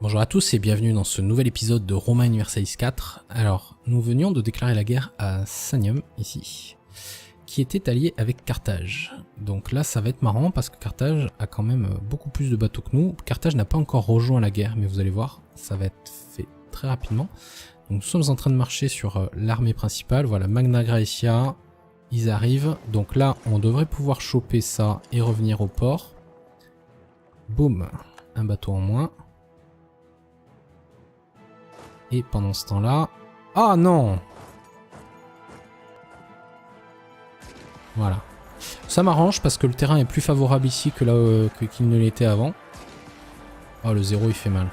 Bonjour à tous et bienvenue dans ce nouvel épisode de Roma Universalis 4. Alors, nous venions de déclarer la guerre à Sanium, ici, qui était allié avec Carthage. Donc là, ça va être marrant parce que Carthage a quand même beaucoup plus de bateaux que nous. Carthage n'a pas encore rejoint la guerre, mais vous allez voir, ça va être fait très rapidement. Donc nous sommes en train de marcher sur l'armée principale, voilà, Magna Graecia, ils arrivent. Donc là, on devrait pouvoir choper ça et revenir au port. Boum, un bateau en moins. Et pendant ce temps-là... Ah non! Voilà. Ça m'arrange parce que le terrain est plus favorable ici que là qu'il ne l'était avant. Oh, le 0 il fait mal.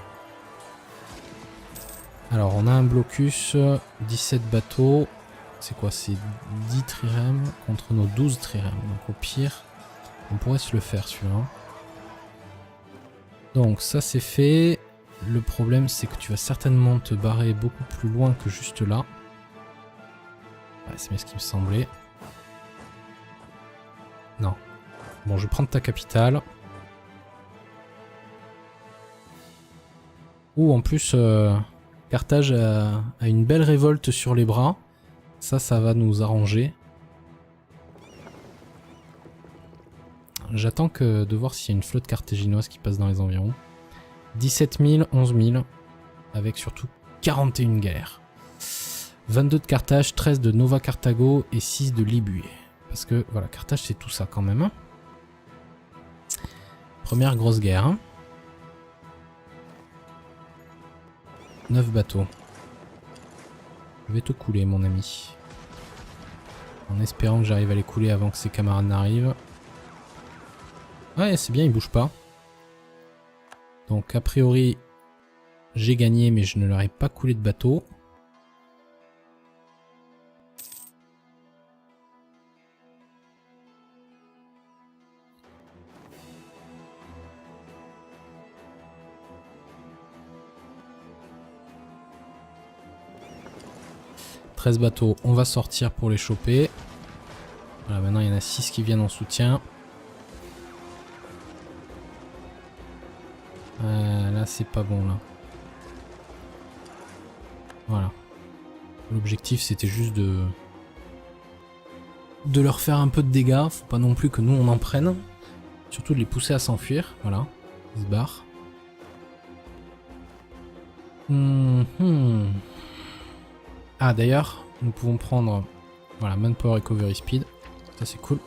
Alors, on a un blocus, 17 bateaux. C'est quoi? C'est 10 trirèmes contre nos 12 trirèmes. Donc au pire, on pourrait se le faire celui-là. Donc ça c'est fait. Le problème c'est que tu vas certainement te barrer beaucoup plus loin que juste là. Ouais, c'est bien ce qui me semblait. Non. Bon, je vais prendre ta capitale. Ouh, en plus, Carthage a une belle révolte sur les bras. Ça va nous arranger. J'attends de voir s'il y a une flotte carthaginoise qui passe dans les environs. 17 000, 11 000, avec surtout 41 galères. 22 de Carthage, 13 de Nova Carthago et 6 de Libue. Parce que, voilà, Carthage c'est tout ça quand même. Hein. Première grosse guerre. Hein. 9 bateaux. Je vais te couler mon ami. En espérant que j'arrive à les couler avant que ses camarades n'arrivent. Ouais, c'est bien, ils bougent pas. Donc a priori, j'ai gagné, mais je ne leur ai pas coulé de bateau. « 13 bateaux, on va sortir pour les choper. Voilà, maintenant il y en a 6 qui viennent en soutien. Là c'est pas bon là. Voilà. L'objectif c'était juste de leur faire un peu de dégâts. Faut pas non plus que nous on en prenne. Surtout de les pousser à s'enfuir. Voilà. Ils se barrent. Ah d'ailleurs, nous pouvons prendre voilà, Manpower Recovery Speed. Ça c'est cool.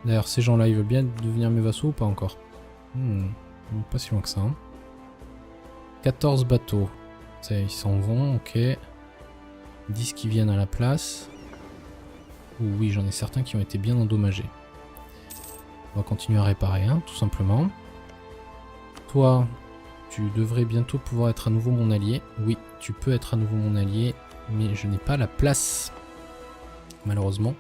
D'ailleurs ces gens là ils veulent bien devenir mes vassaux ou pas encore? Pas si loin que ça. Hein. 14 bateaux. Ça, ils s'en vont, ok. 10 qui viennent à la place. Ouh, oui, j'en ai certains qui ont été bien endommagés. On va continuer à réparer, hein, tout simplement. Toi, tu devrais bientôt pouvoir être à nouveau mon allié. Oui, tu peux être à nouveau mon allié, mais je n'ai pas la place. Malheureusement.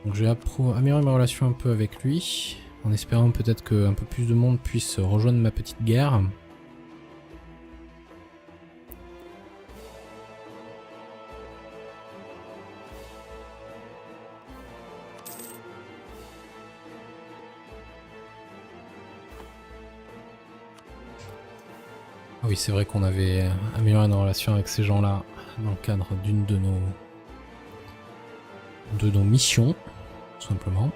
Donc je vais améliorer ma relation un peu avec lui. En espérant peut-être qu'un peu plus de monde puisse rejoindre ma petite guerre. Ah oui, c'est vrai qu'on avait amélioré nos relations avec ces gens-là dans le cadre d'une de nos missions, tout simplement.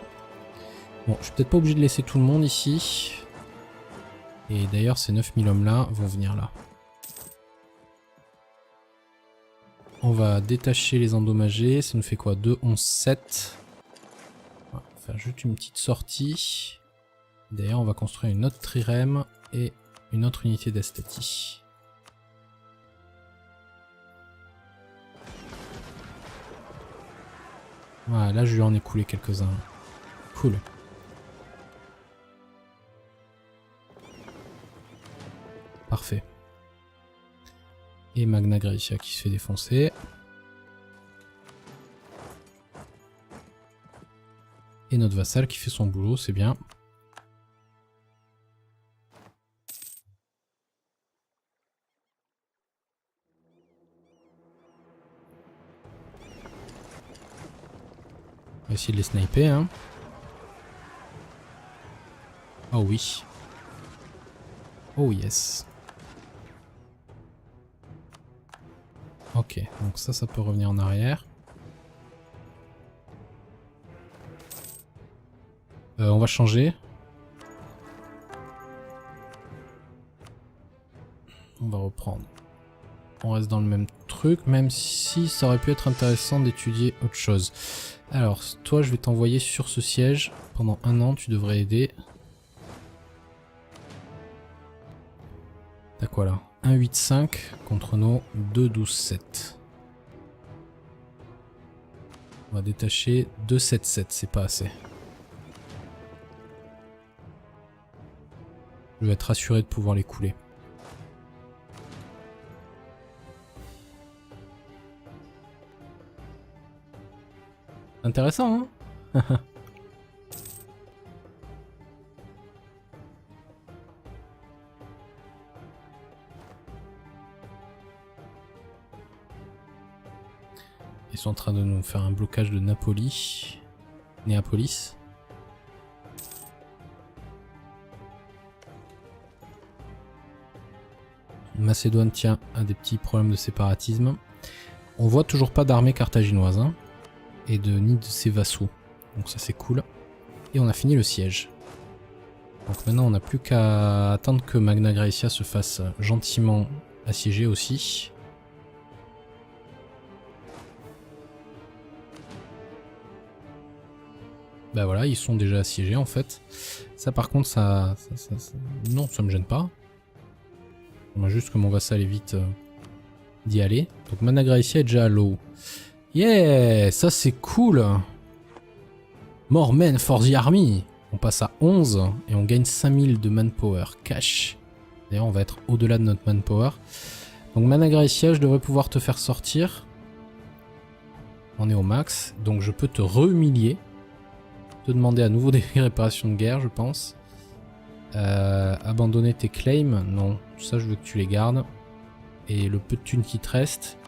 Bon, je suis peut-être pas obligé de laisser tout le monde ici. Et d'ailleurs, ces 9000 hommes-là vont venir là. On va détacher les endommagés. Ça nous fait quoi? 2, 11, 7. On va faire juste une petite sortie. D'ailleurs, on va construire une autre trirème et une autre unité d'Astati. Voilà, là je lui en ai coulé quelques-uns. Cool. Parfait. Et Magna Graecia qui se fait défoncer. Et notre vassal qui fait son boulot, c'est bien. On va essayer de les sniper, hein. Oh oui. Oh yes. Ok, donc ça peut revenir en arrière. On va changer. On va reprendre. On reste dans le même truc, même si ça aurait pu être intéressant d'étudier autre chose. Alors, toi, je vais t'envoyer sur ce siège. Pendant 1 an, tu devrais aider. T'as quoi là? 1,8,5 contre nos 2,12,7. On va détacher 2,7,7, c'est pas assez. Je vais être assuré de pouvoir les couler. Intéressant, hein? Ils sont en train de nous faire un blocage de Néapolis. Macédoine, tiens, a des petits problèmes de séparatisme. On voit toujours pas d'armée carthaginoise, hein, et ni de ses vassaux. Donc ça c'est cool. Et on a fini le siège. Donc maintenant on n'a plus qu'à attendre que Magna Graecia se fasse gentiment assiéger aussi. Bah voilà, ils sont déjà assiégés en fait. Ça par contre, non, ça me gêne pas. On a juste que mon vassal évite d'y aller. Donc Magna Graecia est déjà à l'eau. Yeah, ça c'est cool. More men for the army. On passe à 11 et on gagne 5000 de manpower cash. D'ailleurs, on va être au-delà de notre manpower. Donc Magna Graecia, je devrais pouvoir te faire sortir. On est au max. Donc je peux te re-humilier. Te demander à nouveau des réparations de guerre, je pense. Abandonner tes claims. Non, ça je veux que tu les gardes. Et le peu de thunes qui te reste,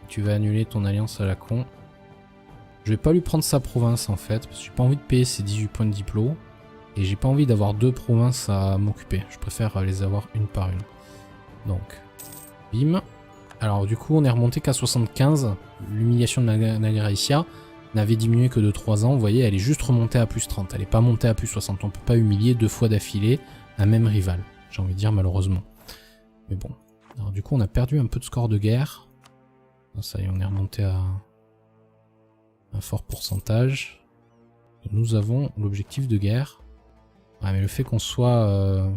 tu vas annuler ton alliance à la con. Je vais pas lui prendre sa province en fait, parce que j'ai pas envie de payer ses 18 points de diplo. Et j'ai pas envie d'avoir 2 provinces à m'occuper. Je préfère les avoir une par une. Donc, bim. Alors du coup, on est remonté qu'à 75. L'humiliation de Magna Graecia n'avait diminué que de 3 ans. Vous voyez, elle est juste remontée à plus 30. Elle est pas montée à plus 60. On peut pas humilier 2 fois d'affilée un même rival. J'ai envie de dire malheureusement. Mais bon. Alors du coup, on a perdu un peu de score de guerre. Ça y est, on est remonté à un fort pourcentage. Nous avons l'objectif de guerre. Ouais, mais le fait qu'on soit...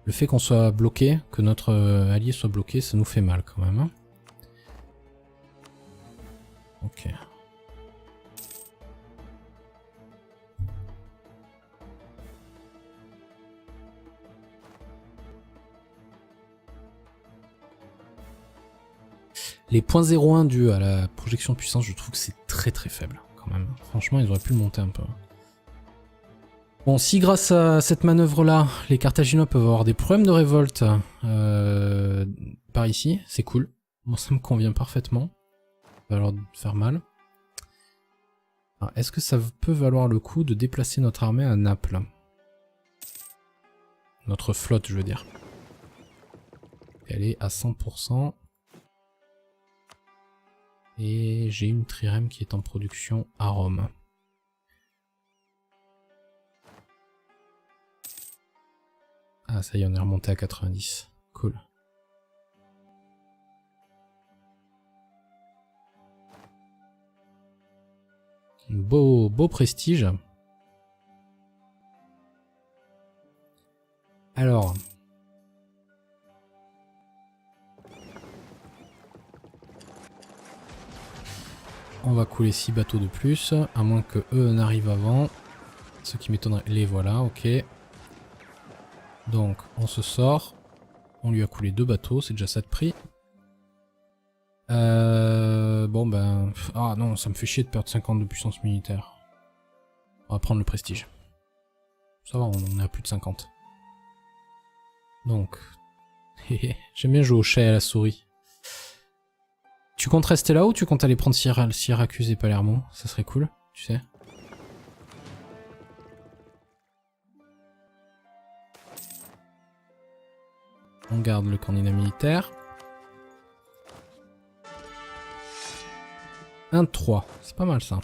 Le fait qu'on soit bloqué, que notre allié soit bloqué, ça nous fait mal quand même. Hein. Ok. Les points 0,1 dus à la projection de puissance, je trouve que c'est très très faible quand même. Franchement, ils auraient pu le monter un peu. Bon, si grâce à cette manœuvre-là, les Carthaginois peuvent avoir des problèmes de révolte par ici, c'est cool. Moi, ça me convient parfaitement. Ça va leur faire mal. Est-ce que ça peut valoir le coup de déplacer notre armée à Naples? Notre flotte, je veux dire. Elle est à 100%. Et j'ai une trirème qui est en production à Rome. Ah ça y est, on est remonté à 90. Cool. Beau prestige. Alors... On va couler 6 bateaux de plus, à moins que eux n'arrivent avant. Ce qui m'étonnerait. Les voilà, ok. Donc, on se sort. On lui a coulé 2 bateaux, c'est déjà ça de prix. Bon ben... Ah non, ça me fait chier de perdre 50 de puissance militaire. On va prendre le prestige. Ça va, on est à plus de 50. Donc... J'aime bien jouer au chat et à la souris. Tu comptes rester là ou tu comptes aller prendre Syracuse et Palermo? Ça serait cool, tu sais. On garde le candidat militaire. 1-3, c'est pas mal ça.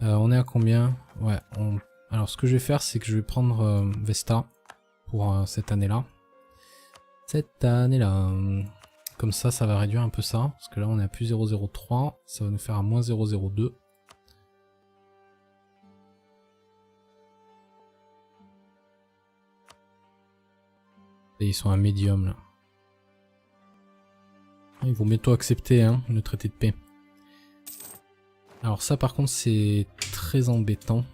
On est à combien? Ouais, alors ce que je vais faire, c'est que je vais prendre Vesta pour cette année-là. Cette année-là. Comme ça, ça va réduire un peu ça. Parce que là, on est à plus 0,03. Ça va nous faire à moins 0,02. Et ils sont à médium là. Ils vont bientôt accepter hein, le traité de paix. Alors ça par contre c'est très embêtant.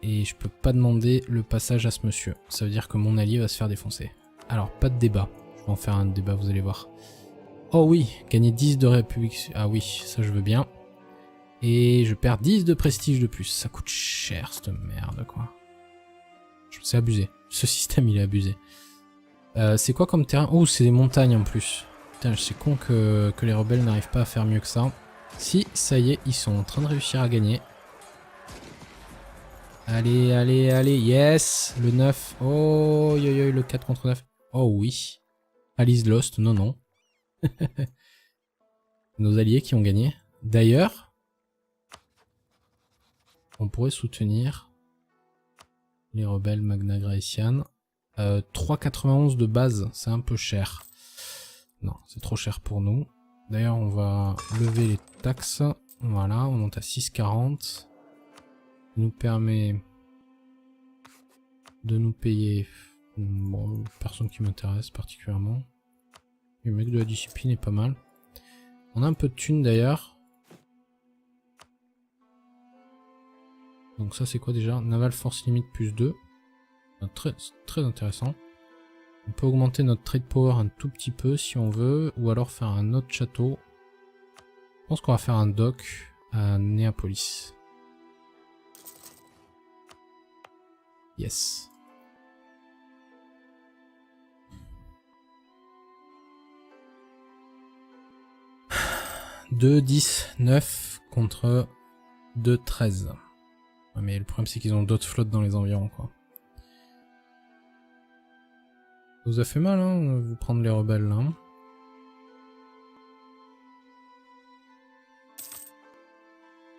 Et je peux pas demander le passage à ce monsieur. Ça veut dire que mon allié va se faire défoncer. Alors pas de débat. Je vais en faire un débat, vous allez voir. Oh oui, gagner 10 de république. Ah oui, ça je veux bien. Et je perds 10 de prestige de plus. Ça coûte cher cette merde quoi. C'est abusé. Ce système il est abusé. C'est quoi comme terrain? Oh c'est des montagnes en plus. Putain c'est con que les rebelles n'arrivent pas à faire mieux que ça. Si, ça y est, ils sont en train de réussir à gagner. Allez, allez, allez, yes. Le 9. Oh, yo, yo, le 4 contre 9. Oh oui. Alice Lost, non, non. Nos alliés qui ont gagné. D'ailleurs, on pourrait soutenir les rebelles Magna Graecian. 3,91 de base, c'est un peu cher. Non, c'est trop cher pour nous. D'ailleurs, on va lever les taxes. Voilà, on monte à 6,40. Nous permet de nous payer. Bon, personne qui m'intéresse particulièrement. Le mec de la discipline est pas mal. On a un peu de thunes d'ailleurs. Donc ça c'est quoi déjà? Naval Force Limite plus 2. Très, très intéressant. On peut augmenter notre trade power un tout petit peu si on veut. Ou alors faire un autre château. Je pense qu'on va faire un dock à Néapolis. Yes. « 2, 10, 9 contre 2, 13. Ouais, mais le problème c'est qu'ils ont d'autres flottes dans les environs quoi. Ça vous a fait mal hein, vous prendre les rebelles là.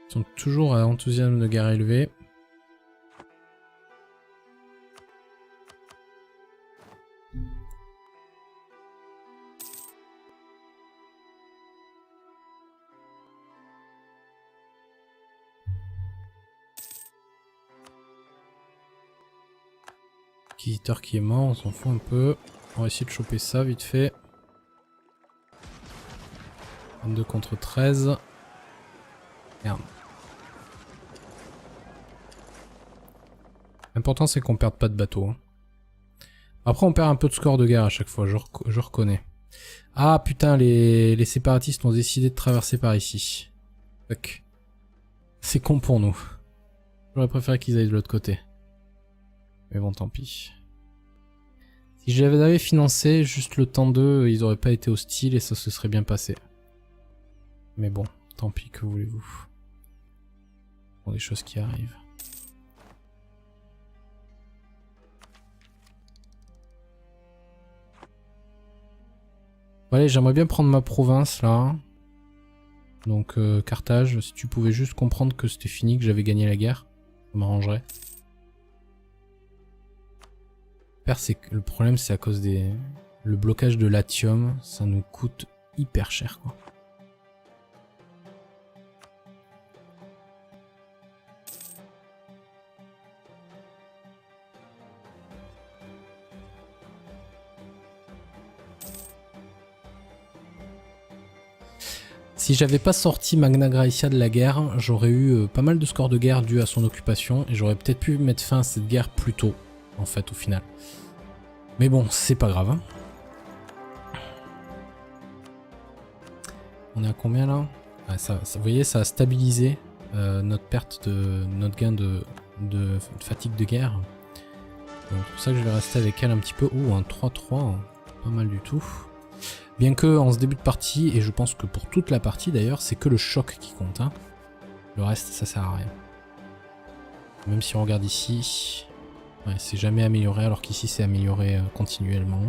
Ils sont toujours à enthousiasme de guerre élevé. Inquisiteur qui est mort, on s'en fout un peu. On va essayer de choper ça vite fait. 22 contre 13. Merde. L'important c'est qu'on perde pas de bateau. Hein. Après on perd un peu de score de guerre à chaque fois, je reconnais. Ah putain, les séparatistes ont décidé de traverser par ici. Fuck. C'est con pour nous. J'aurais préféré qu'ils aillent de l'autre côté. Mais bon, tant pis. Si je les avais financé juste le temps d'eux, ils auraient pas été hostiles et ça se serait bien passé. Mais bon, tant pis, que voulez-vous. Bon, des choses qui arrivent. Bon, allez, j'aimerais bien prendre ma province là. Donc Carthage, si tu pouvais juste comprendre que c'était fini, que j'avais gagné la guerre, ça m'arrangerait. Le problème c'est à cause des... Le blocage de Latium, ça nous coûte hyper cher quoi. Si j'avais pas sorti Magna Graecia de la guerre, j'aurais eu pas mal de scores de guerre dû à son occupation et j'aurais peut-être pu mettre fin à cette guerre plus tôt, en fait, au final. Mais bon, c'est pas grave. Hein. On est à combien là? Ouais, vous voyez, ça a stabilisé notre perte de... notre gain de fatigue de guerre. Donc c'est pour ça que je vais rester avec elle un petit peu. Ouh, un 3-3, pas mal du tout. Bien que en ce début de partie, et je pense que pour toute la partie d'ailleurs, c'est que le choc qui compte. Hein. Le reste, ça sert à rien. Même si on regarde ici, ouais, c'est jamais amélioré alors qu'ici c'est amélioré continuellement.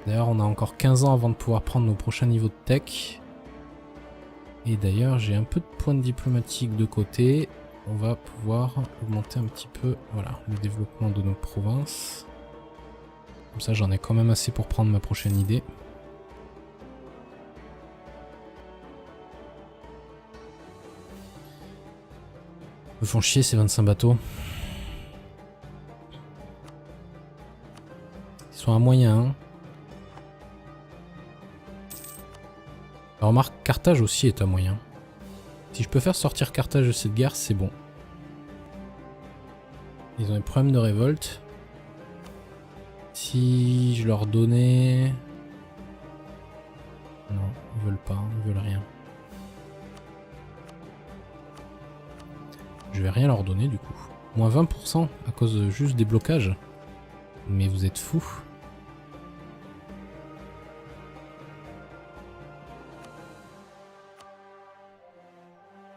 D'ailleurs on a encore 15 ans avant de pouvoir prendre nos prochains niveaux de tech. Et d'ailleurs j'ai un peu de points diplomatiques de côté. On va pouvoir augmenter un petit peu voilà, le développement de nos provinces. Comme ça j'en ai quand même assez pour prendre ma prochaine idée. Ils me font chier ces 25 bateaux. Ils sont à moyen. Hein. Alors, remarque, Carthage aussi est à moyen. Si je peux faire sortir Carthage de cette guerre, c'est bon. Ils ont des problèmes de révolte. Si je leur donnais... Non, ils veulent pas, ils veulent rien. Je vais rien leur donner du coup. Moins 20% à cause de juste des blocages. Mais vous êtes fous.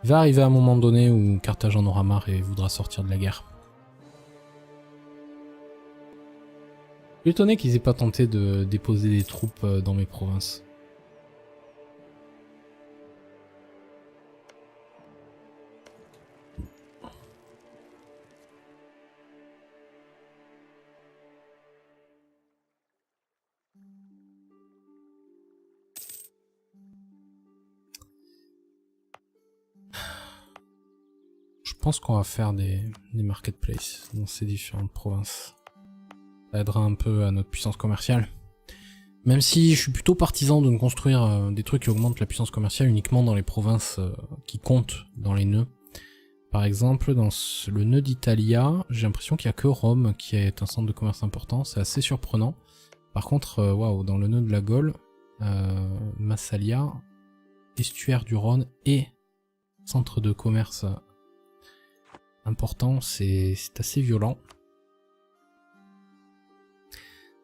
Il va arriver un moment donné où Carthage en aura marre et voudra sortir de la guerre. Je suis étonné qu'ils aient pas tenté de déposer des troupes dans mes provinces. Je pense qu'on va faire des marketplaces dans ces différentes provinces. Ça aidera un peu à notre puissance commerciale. Même si je suis plutôt partisan de ne construire des trucs qui augmentent la puissance commerciale uniquement dans les provinces qui comptent dans les nœuds. Par exemple, dans le nœud d'Italia, j'ai l'impression qu'il n'y a que Rome qui est un centre de commerce important. C'est assez surprenant. Par contre, waouh, dans le nœud de la Gaule, Massalia, estuaire du Rhône et centre de commerce important, c'est assez violent.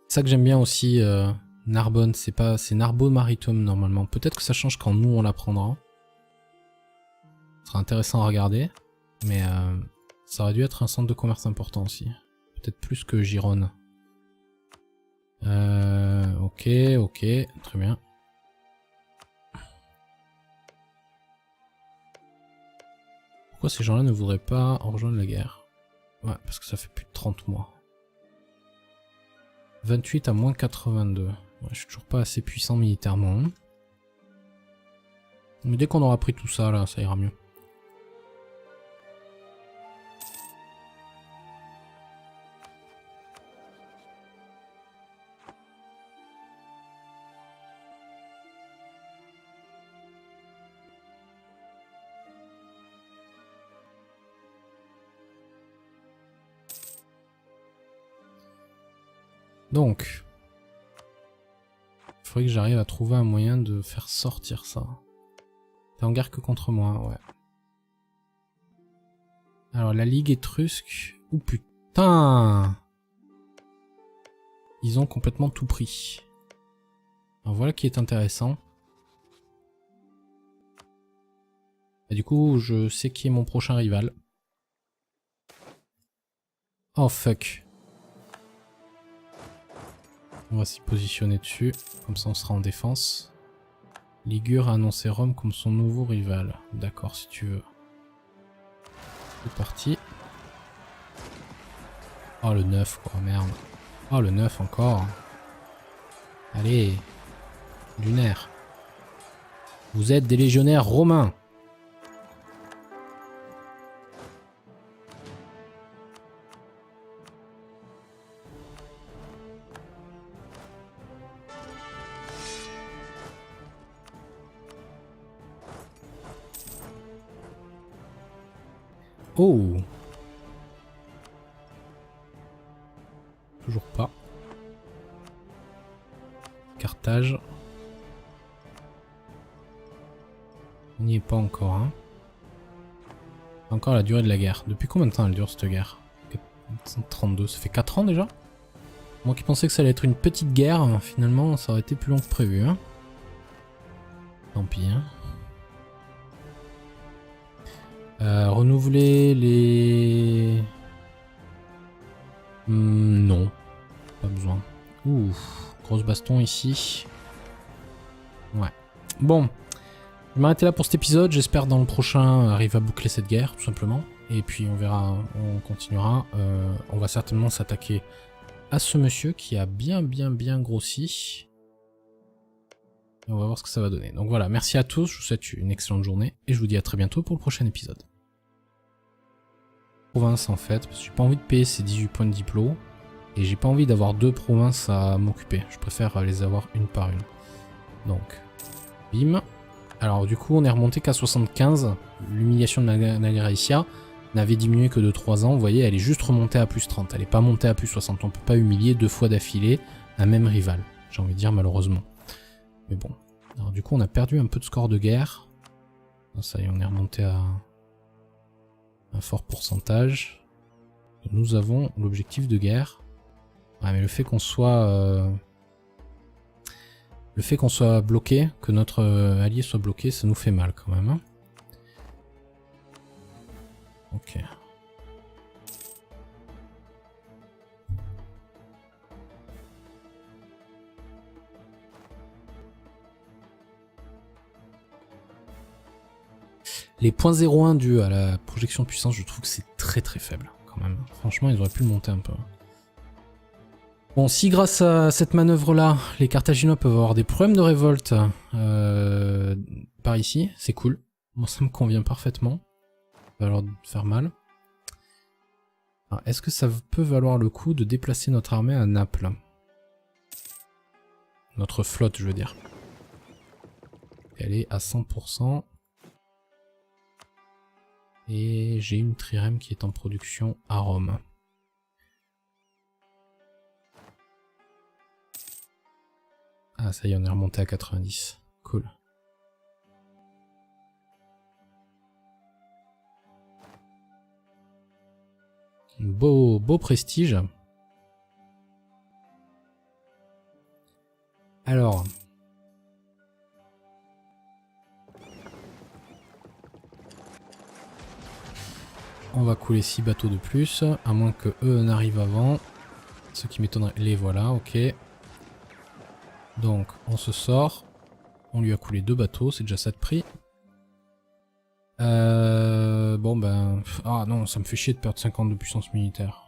C'est ça que j'aime bien aussi, Narbonne, c'est Narbonne Maritime normalement. Peut-être que ça change quand nous on la prendra. Ce sera intéressant à regarder, mais ça aurait dû être un centre de commerce important aussi. Peut-être plus que Gironne. Ok, très bien. Pourquoi ces gens-là ne voudraient pas rejoindre la guerre? Ouais, parce que ça fait plus de 30 mois. 28 à moins 82. Ouais, je suis toujours pas assez puissant militairement. Mais dès qu'on aura pris tout ça, là, ça ira mieux. Donc, il faudrait que j'arrive à trouver un moyen de faire sortir ça. T'es en guerre que contre moi, ouais. Alors, la Ligue étrusque... Oh putain! Ils ont complètement tout pris. Alors voilà qui est intéressant. Et du coup, je sais qui est mon prochain rival. Oh fuck. On va s'y positionner dessus, comme ça on sera en défense. Ligure a annoncé Rome comme son nouveau rival. D'accord, si tu veux. C'est parti. Oh le 9 quoi, merde. Oh le 9 encore. Allez. Lunaire. Vous êtes des légionnaires romains. Oh! Toujours pas. Carthage. On n'y est pas encore, hein. Encore la durée de la guerre. Depuis combien de temps elle dure cette guerre? 432, ça fait 4 ans déjà? Moi qui pensais que ça allait être une petite guerre, finalement ça aurait été plus long que prévu, hein. Tant pis, hein. Renouveler les... non, pas besoin. Ouh, grosse baston ici. Ouais. Bon, je vais m'arrêter là pour cet épisode. J'espère dans le prochain arriver à boucler cette guerre, tout simplement. Et puis on verra, on continuera. On va certainement s'attaquer à ce monsieur qui a bien grossi. Et on va voir ce que ça va donner. Donc voilà, merci à tous, je vous souhaite une excellente journée. Et je vous dis à très bientôt pour le prochain épisode. Province en fait, parce que j'ai pas envie de payer ces 18 points de diplôme. Et j'ai pas envie d'avoir 2 provinces à m'occuper. Je préfère les avoir une par une. Donc, bim. Alors du coup, on est remonté qu'à 75. L'humiliation de Nagraïcia n'avait diminué que de 3 ans. Vous voyez, elle est juste remontée à plus 30. Elle n'est pas montée à plus 60. On peut pas humilier 2 fois d'affilée un même rival. J'ai envie de dire malheureusement. Mais bon. Alors du coup, on a perdu un peu de score de guerre. Ça y est, on est remonté à un fort pourcentage. Nous avons l'objectif de guerre. Ouais, mais le fait qu'on soit... Le fait qu'on soit bloqué, que notre allié soit bloqué, ça nous fait mal quand même. Hein. Ok. Les points 0,1 dus à la projection de puissance, je trouve que c'est très faible quand même. Franchement, ils auraient pu le monter un peu. Bon, si grâce à cette manœuvre-là, les Carthaginois peuvent avoir des problèmes de révolte par ici, c'est cool. Moi, ça me convient parfaitement. Ça va leur faire mal. Est-ce que ça peut valoir le coup de déplacer notre armée à Naples? Notre flotte, je veux dire. Elle est à 100%. Et j'ai une trirème qui est en production à Rome. Ah, ça y est, on est remonté à 90. Cool. Beau prestige. Alors. On va couler 6 bateaux de plus, à moins que eux n'arrivent avant. Ce qui m'étonnerait. Les voilà, ok. Donc, on se sort. On lui a coulé 2 bateaux, c'est déjà ça de prix. Bon ben... Ah non, ça me fait chier de perdre 50 de puissance militaire.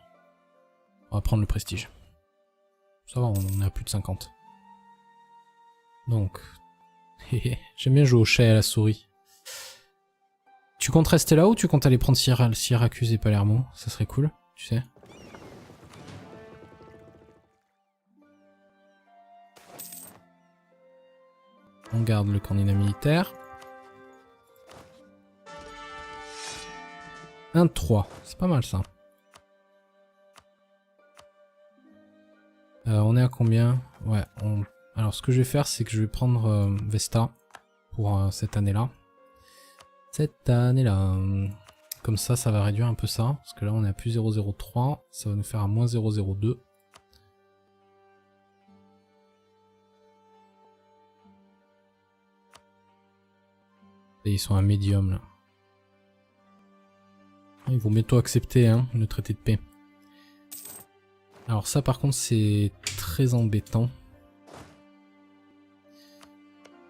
On va prendre le prestige. Ça va, on est à plus de 50. Donc... J'aime bien jouer au chat et à la souris. Tu comptes rester là ou tu comptes aller prendre Syracuse et Palermo? Ça serait cool, tu sais. On garde le candidat militaire. 1-3, c'est pas mal ça. On est à combien? Ouais, alors ce que je vais faire, c'est que je vais prendre Vesta pour cette année-là. Cette année-là. Comme ça, ça va réduire un peu ça. Parce que là, on est à plus 0,03. Ça va nous faire à moins 0,02. Et ils sont à médium là. Ils vont bientôt accepter hein, le traité de paix. Alors ça par contre c'est très embêtant.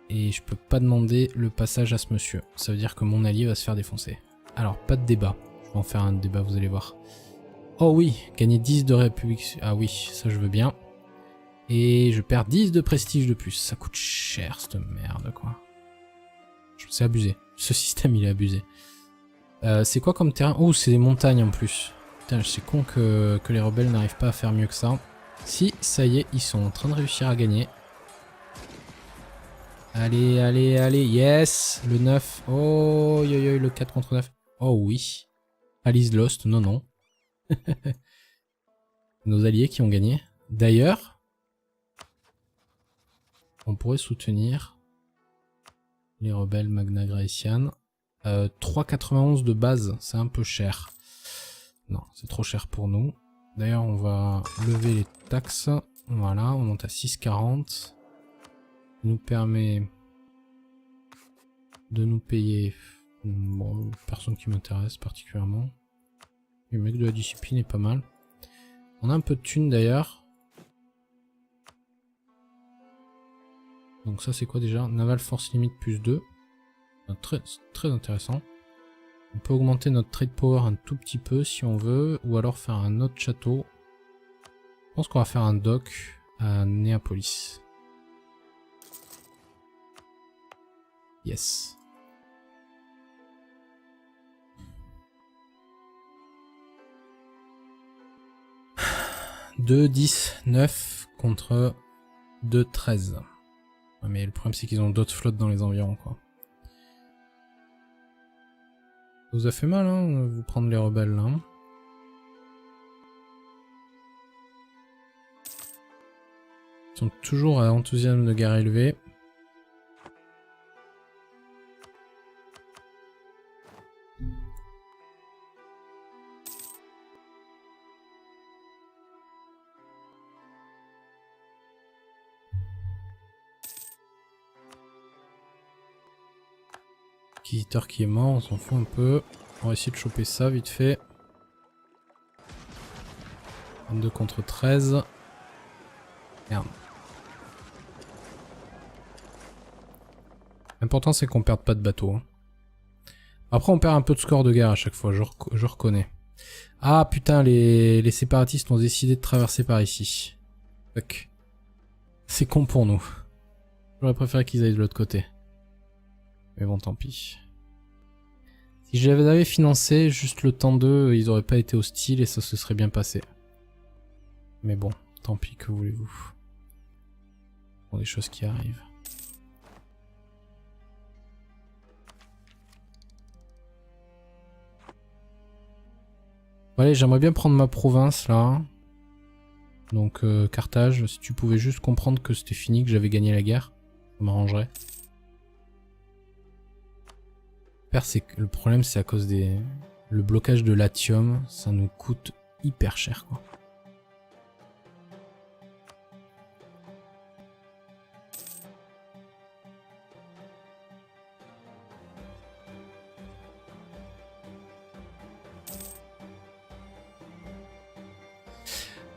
Et je peux pas demander le passage à ce monsieur. Ça veut dire que mon allié va se faire défoncer. Alors pas de débat. Je vais en faire un débat, vous allez voir. Oh oui, gagner 10 de république. Ah oui, ça je veux bien. Et je perds 10 de prestige de plus. Ça coûte cher cette merde quoi. C'est abusé. Ce système il est abusé. C'est quoi comme terrain? Oh, c'est des montagnes en plus. Putain, c'est con que les rebelles n'arrivent pas à faire mieux que ça. Si, ça y est, ils sont en train de réussir à gagner. Allez, allez, allez, yes. Le 9. Oh, yo, yo, le 4 contre 9. Oh oui. Alice Lost, non, non. Nos alliés qui ont gagné. D'ailleurs, on pourrait soutenir les rebelles Magna Graecian. 3,91 de base, c'est un peu cher. Non, c'est trop cher pour nous. D'ailleurs, on va lever les taxes. Voilà, on monte à 6,40. Ça nous permet de nous payer Bon, personne qui m'intéresse particulièrement. Le mec de la discipline est pas mal. On a un peu de thunes d'ailleurs. Donc ça c'est quoi déjà? Naval Force Limit plus 2. Très, très intéressant. On peut augmenter notre trade power un tout petit peu si on veut. Ou alors faire un autre château. Je pense qu'on va faire un dock à Néapolis. Yes. 2, 10, 9 contre 2, 13. Ouais, mais le problème c'est qu'ils ont d'autres flottes dans les environs quoi. Ça vous a fait mal hein, vous prendre les rebelles là. Ils sont toujours à enthousiasme de guerre élevé. Inquisiteur qui est mort, on s'en fout un peu. On va essayer de choper ça vite fait. 22 contre 13. Merde. L'important c'est qu'on perde pas de bateau. Hein. Après on perd un peu de score de guerre à chaque fois, je reconnais. Ah putain, les séparatistes ont décidé de traverser par ici. Fuck. C'est con pour nous. J'aurais préféré qu'ils aillent de l'autre côté. Mais bon, tant pis. Si je les avais financé, juste le temps d'eux, ils auraient pas été hostiles et ça se serait bien passé. Mais bon, tant pis, que voulez-vous. Bon, des choses qui arrivent. Bon, allez, j'aimerais bien prendre ma province, là. Donc, Carthage, si tu pouvais juste comprendre que c'était fini, que j'avais gagné la guerre, ça m'arrangerait. Le problème, c'est à cause des... Le blocage de Latium, ça nous coûte hyper cher, quoi.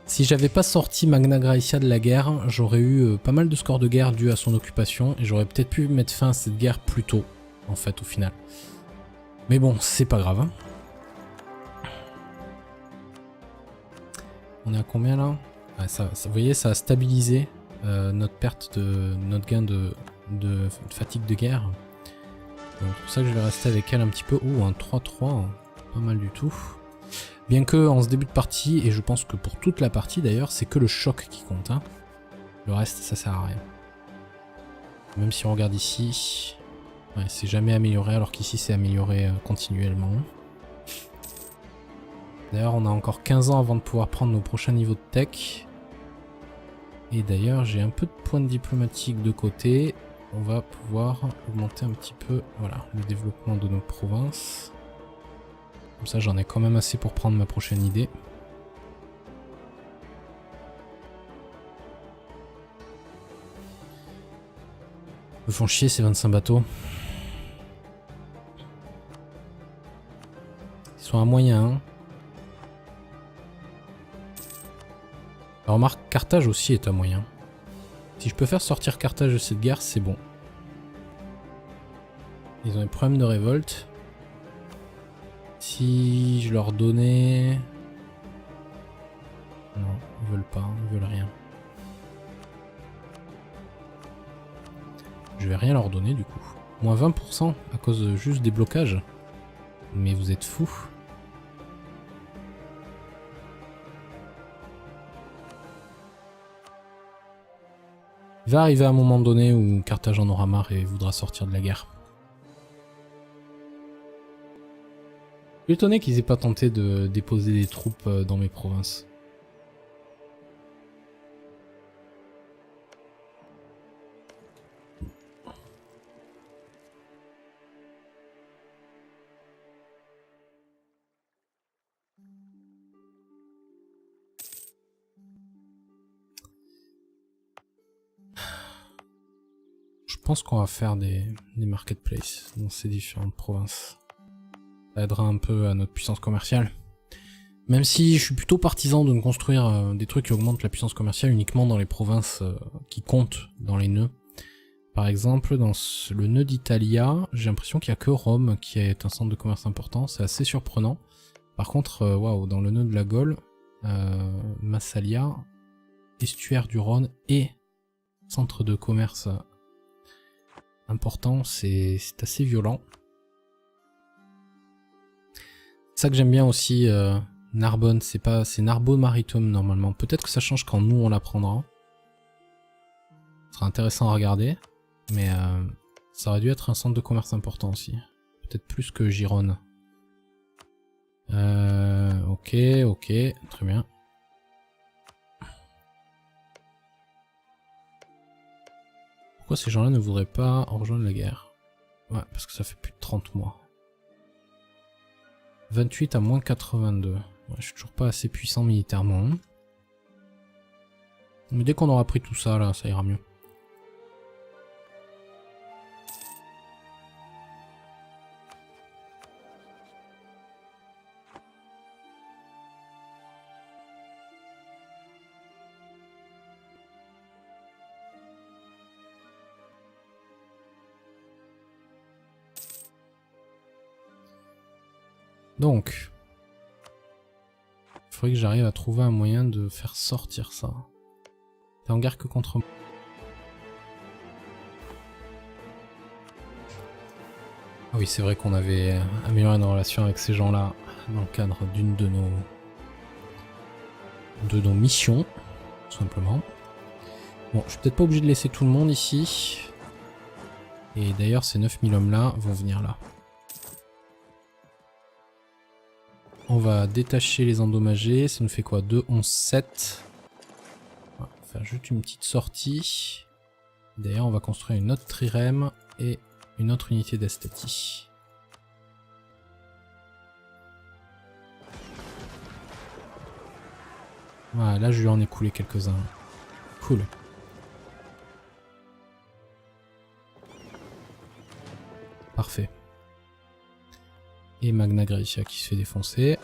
Si j'avais pas sorti Magna Graecia de la guerre, j'aurais eu pas mal de scores de guerre dû à son occupation, et j'aurais peut-être pu mettre fin à cette guerre plus tôt, en fait, au final. Mais bon, c'est pas grave. Hein. On est à combien là ouais, vous voyez, ça a stabilisé notre gain de fatigue de guerre. Donc c'est pour ça que je vais rester avec elle un petit peu. Ouh, un 3-3, pas mal du tout. Bien que en ce début de partie, et je pense que pour toute la partie d'ailleurs, c'est que le choc qui compte. Hein. Le reste, ça sert à rien. Même si on regarde ici, ouais, c'est jamais amélioré, alors qu'ici c'est amélioré continuellement. D'ailleurs, on a encore 15 ans avant de pouvoir prendre nos prochains niveaux de tech. Et d'ailleurs, j'ai un peu de points diplomatiques de côté. On va pouvoir augmenter un petit peu voilà, le développement de nos provinces. Comme ça, j'en ai quand même assez pour prendre ma prochaine idée. Ils me font chier ces 25 bateaux. Ils sont à moyen. Hein. Alors, remarque, Carthage aussi est à moyen. Si je peux faire sortir Carthage de cette guerre, c'est bon. Ils ont des problèmes de révolte. Si je leur donnais... Non, ils veulent pas, ils veulent rien. Je vais rien leur donner du coup. Moins 20% à cause de juste des blocages. Mais vous êtes fous. Il va arriver un moment donné où Carthage en aura marre et voudra sortir de la guerre. Je suis étonné qu'ils aient pas tenté de déposer des troupes dans mes provinces. pense qu'on va faire des marketplaces dans ces différentes provinces. Ça aidera un peu à notre puissance commerciale. Même si je suis plutôt partisan de ne construire des trucs qui augmentent la puissance commerciale uniquement dans les provinces qui comptent dans les nœuds. Par exemple, dans le nœud d'Italia, j'ai l'impression qu'il n'y a que Rome qui est un centre de commerce important. C'est assez surprenant. Par contre, waouh, dans le nœud de la Gaule, Massalia, estuaire du Rhône et centre de commerce important, c'est assez violent. C'est ça que j'aime bien aussi, Narbonne, c'est Narbonne Maritime normalement. Peut-être que ça change quand nous on l'apprendra. Ce sera intéressant à regarder, mais ça aurait dû être un centre de commerce important aussi. Peut-être plus que Gironne. Ok, très bien. Pourquoi ces gens-là ne voudraient pas rejoindre la guerre? Ouais, parce que ça fait plus de 30 mois. 28 à moins 82. Ouais, je suis toujours pas assez puissant militairement. Mais dès qu'on aura pris tout ça, là, ça ira mieux. Donc, il faudrait que j'arrive à trouver un moyen de faire sortir ça. T'es en guerre que contre moi. Ah oui, c'est vrai qu'on avait amélioré nos relations avec ces gens-là dans le cadre d'une de nos missions, tout simplement. Bon, je suis peut-être pas obligé de laisser tout le monde ici. Et d'ailleurs, ces 9000 hommes-là vont venir là. On va détacher les endommagés, ça nous fait quoi? 2, 11, 7. On va faire juste une petite sortie. D'ailleurs, on va construire une autre trirème et une autre unité d'Astati. Voilà, là je lui en ai coulé quelques-uns. Cool. Parfait. Et Magna Graecia qui se fait défoncer.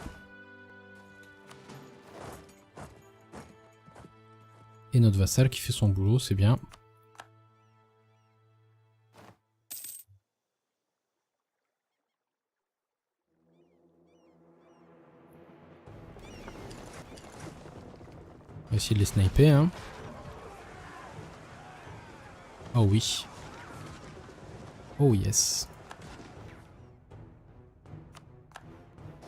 Et notre vassal qui fait son boulot, c'est bien. On va essayer de les sniper, hein. Oh oui. Oh yes.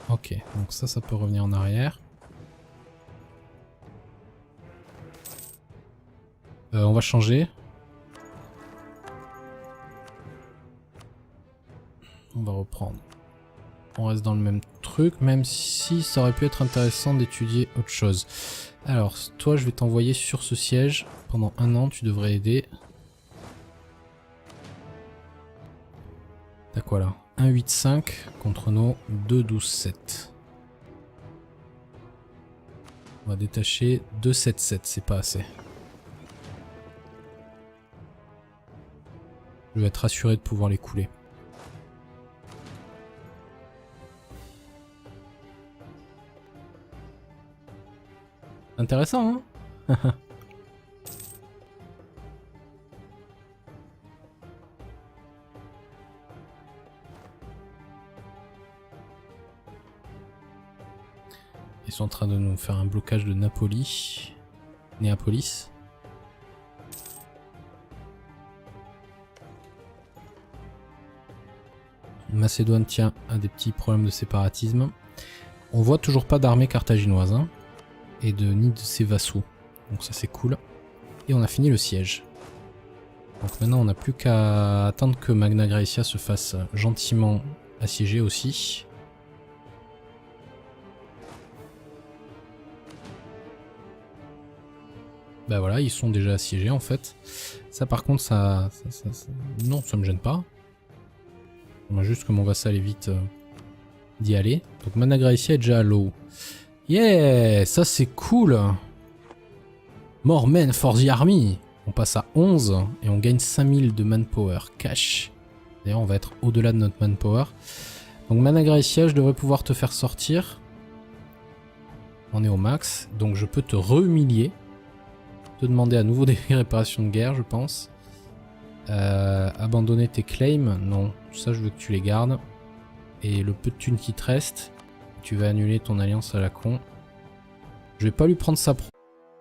Ok, donc ça peut revenir en arrière. On va changer. On va reprendre. On reste dans le même truc, même si ça aurait pu être intéressant d'étudier autre chose. Alors, toi, je vais t'envoyer sur ce siège. Pendant 1 an, tu devrais aider. T'as quoi là? 1, 8, 5 contre nos 2, 12, 7. On va détacher 2, 7, 7, c'est pas assez. Je vais être assuré de pouvoir les couler. Intéressant, hein? Ils sont en train de nous faire un blocage de Néapolis. Macédoine, tiens, a des petits problèmes de séparatisme. On voit toujours pas d'armée carthaginoise, hein, et ni de ses vassaux. Donc ça c'est cool. Et on a fini le siège. Donc maintenant on n'a plus qu'à attendre que Magna Graecia se fasse gentiment assiéger aussi. Bah voilà, ils sont déjà assiégés en fait. Ça par contre, non, ça me gêne pas. Juste que mon vassal évite d'y aller. Donc Magna Graecia est déjà à l'eau. Yeah, ça c'est cool. More men for the army. On passe à 11 et on gagne 5000 de manpower cash. D'ailleurs, on va être au-delà de notre manpower. Donc Mana Gracia, je devrais pouvoir te faire sortir. On est au max. Donc je peux te re-humilier. Te demander à nouveau des réparations de guerre, je pense. Abandonner tes claims. Non, ça je veux que tu les gardes. Et le peu de thunes qui te reste, tu vas annuler ton alliance à la con. Je vais pas lui prendre sa pro.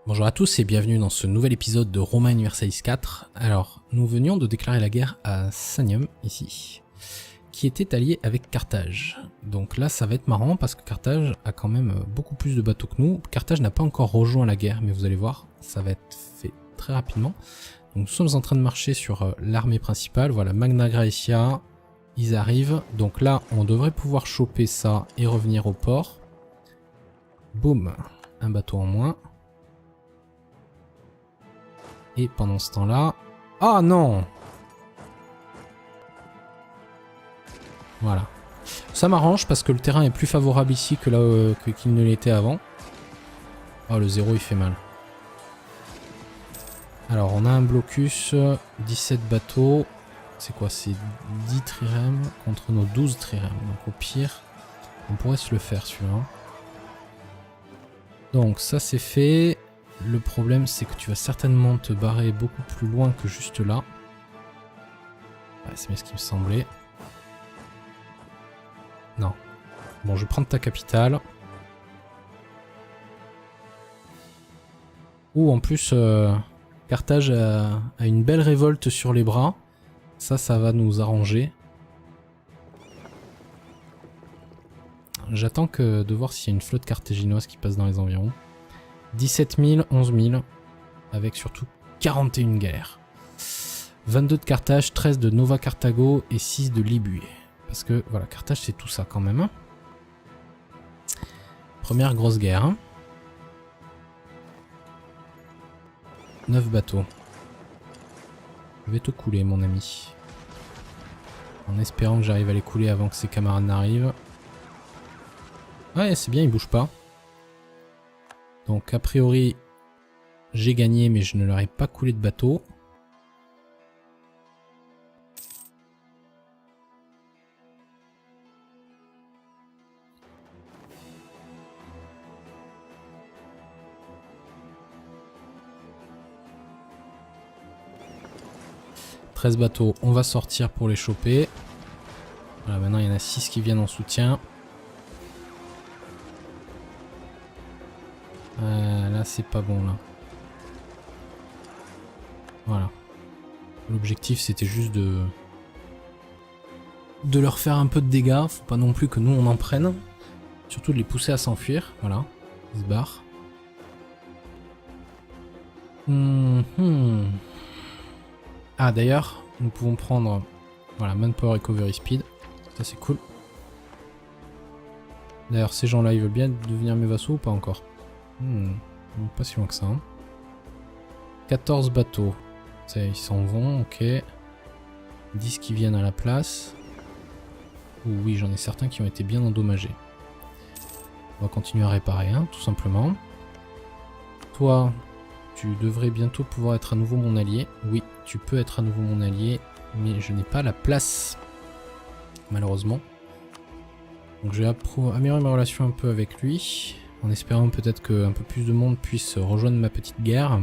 Bonjour à tous et bienvenue dans ce nouvel épisode de Roma Universalis 4. Alors, nous venions de déclarer la guerre à Sanium, ici, qui était allié avec Carthage. Donc là, ça va être marrant parce que Carthage a quand même beaucoup plus de bateaux que nous. Carthage n'a pas encore rejoint la guerre, mais vous allez voir, ça va être fait très rapidement. Donc nous sommes en train de marcher sur l'armée principale. Voilà, Magna Graecia, ils arrivent. Donc là, on devrait pouvoir choper ça et revenir au port. Boum, un bateau en moins. Et pendant ce temps-là... Ah non! Voilà. Ça m'arrange parce que le terrain est plus favorable ici que là qu'il ne l'était avant. Oh, le 0 il fait mal. Alors, on a un blocus, 17 bateaux. C'est quoi? C'est 10 trirèmes contre nos 12 trirèmes. Donc au pire, on pourrait se le faire celui-là. Donc ça c'est fait. Le problème c'est que tu vas certainement te barrer beaucoup plus loin que juste là. Ouais, c'est bien ce qui me semblait. Non. Bon, je vais prendre ta capitale. Ouh, en plus, Carthage a une belle révolte sur les bras. Ça va nous arranger. J'attends de voir s'il y a une flotte carthaginoise qui passe dans les environs. 17 000, 11 000, avec surtout 41 galères. 22 de Carthage, 13 de Nova Carthago et 6 de Libue. Parce que, voilà, Carthage c'est tout ça quand même. Hein. Première grosse guerre. Hein. 9 bateaux. Je vais te couler, mon ami. En espérant que j'arrive à les couler avant que ses camarades n'arrivent. Ouais, c'est bien, ils bougent pas. Donc, a priori, j'ai gagné, mais je ne leur ai pas coulé de bateau. « 13 bateaux, on va sortir pour les choper. » Voilà, maintenant il y en a 6 qui viennent en soutien. Là c'est pas bon là. Voilà. L'objectif c'était juste de leur faire un peu de dégâts. Faut pas non plus que nous on en prenne. Surtout de les pousser à s'enfuir. Voilà. Ils se barrent. Ah d'ailleurs, nous pouvons prendre voilà, Manpower Recovery Speed. Ça c'est cool. D'ailleurs ces gens là ils veulent bien devenir mes vassaux ou pas encore? Pas si loin que ça. Hein. 14 bateaux. Ça, ils s'en vont, ok. 10 qui viennent à la place. Oui, j'en ai certains qui ont été bien endommagés. On va continuer à réparer, hein, tout simplement. Toi, tu devrais bientôt pouvoir être à nouveau mon allié. Oui, tu peux être à nouveau mon allié, mais je n'ai pas la place. Malheureusement. Donc je vais améliorer ma relation un peu avec lui. En espérant peut-être qu'un peu plus de monde puisse rejoindre ma petite guerre.